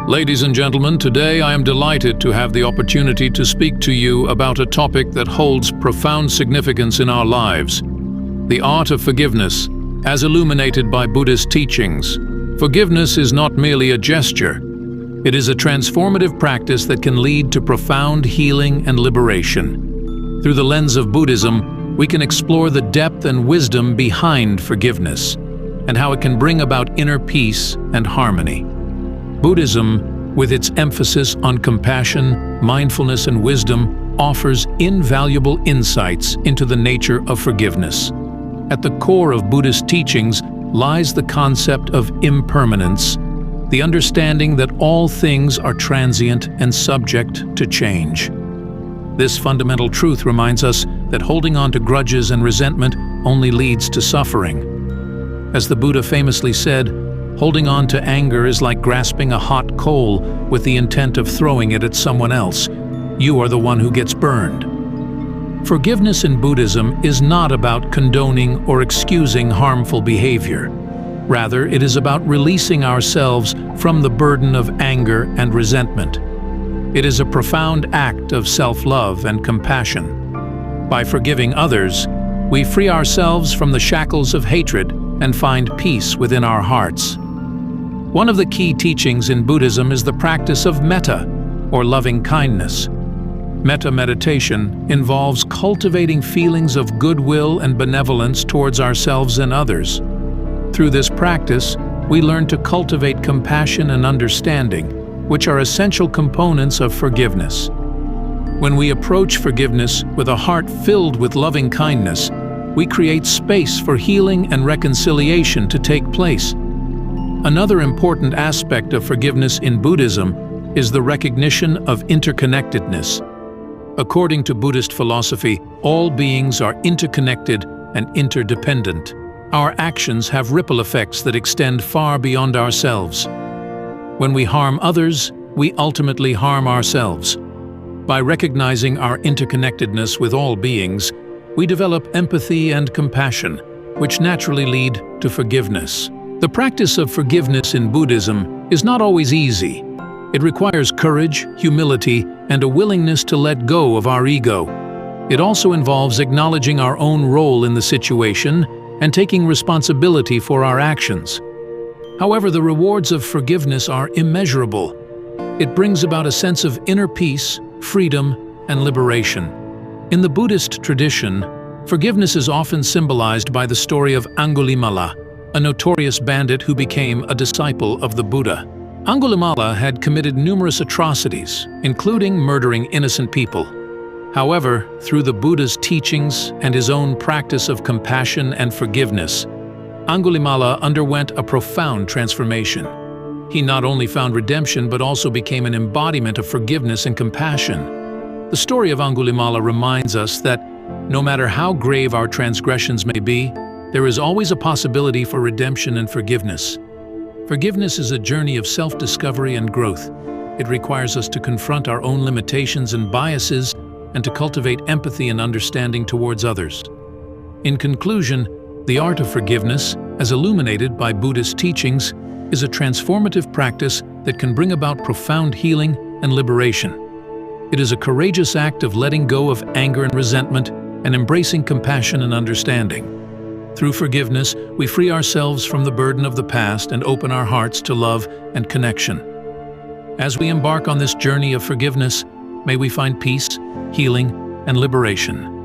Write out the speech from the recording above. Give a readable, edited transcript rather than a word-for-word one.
Ladies and gentlemen, today I am delighted to have the opportunity to speak to you about a topic that holds profound significance in our lives: the art of forgiveness, as illuminated by Buddhist teachings. Forgiveness is not merely a gesture. It is a transformative practice that can lead to profound healing and liberation. Through the lens of Buddhism, we can explore the depth and wisdom behind forgiveness and how it can bring about inner peace and harmony. Buddhism, with its emphasis on compassion, mindfulness, and wisdom, offers invaluable insights into the nature of forgiveness. At the core of Buddhist teachings lies the concept of impermanence, the understanding that all things are transient and subject to change. This fundamental truth reminds us that holding on to grudges and resentment only leads to suffering. As the Buddha famously said, holding on to anger is like grasping a hot coal with the intent of throwing it at someone else. You are the one who gets burned. Forgiveness in Buddhism is not about condoning or excusing harmful behavior. Rather, it is about releasing ourselves from the burden of anger and resentment. It is a profound act of self-love and compassion. By forgiving others, we free ourselves from the shackles of hatred and find peace within our hearts. One of the key teachings in Buddhism is the practice of metta, or loving kindness. Metta meditation involves cultivating feelings of goodwill and benevolence towards ourselves and others. Through this practice, we learn to cultivate compassion and understanding, which are essential components of forgiveness. When we approach forgiveness with a heart filled with loving kindness, we create space for healing and reconciliation to take place. Another important aspect of forgiveness in Buddhism is the recognition of interconnectedness. According to Buddhist philosophy, all beings are interconnected and interdependent. Our actions have ripple effects that extend far beyond ourselves. When we harm others, we ultimately harm ourselves. By recognizing our interconnectedness with all beings, we develop empathy and compassion, which naturally lead to forgiveness. The practice of forgiveness in Buddhism is not always easy. It requires courage, humility, and a willingness to let go of our ego. It also involves acknowledging our own role in the situation and taking responsibility for our actions. However, the rewards of forgiveness are immeasurable. It brings about a sense of inner peace, freedom, and liberation. In the Buddhist tradition, forgiveness is often symbolized by the story of Angulimala, a notorious bandit who became a disciple of the Buddha. Angulimala had committed numerous atrocities, including murdering innocent people. However, through the Buddha's teachings and his own practice of compassion and forgiveness, Angulimala underwent a profound transformation. He not only found redemption but also became an embodiment of forgiveness and compassion. The story of Angulimala reminds us that no matter how grave our transgressions may be, there is always a possibility for redemption and forgiveness. Forgiveness is a journey of self-discovery and growth. It requires us to confront our own limitations and biases and to cultivate empathy and understanding towards others. In conclusion, the art of forgiveness, as illuminated by Buddhist teachings, is a transformative practice that can bring about profound healing and liberation. It is a courageous act of letting go of anger and resentment and embracing compassion and understanding. Through forgiveness, we free ourselves from the burden of the past and open our hearts to love and connection. As we embark on this journey of forgiveness, may we find peace, healing, and liberation.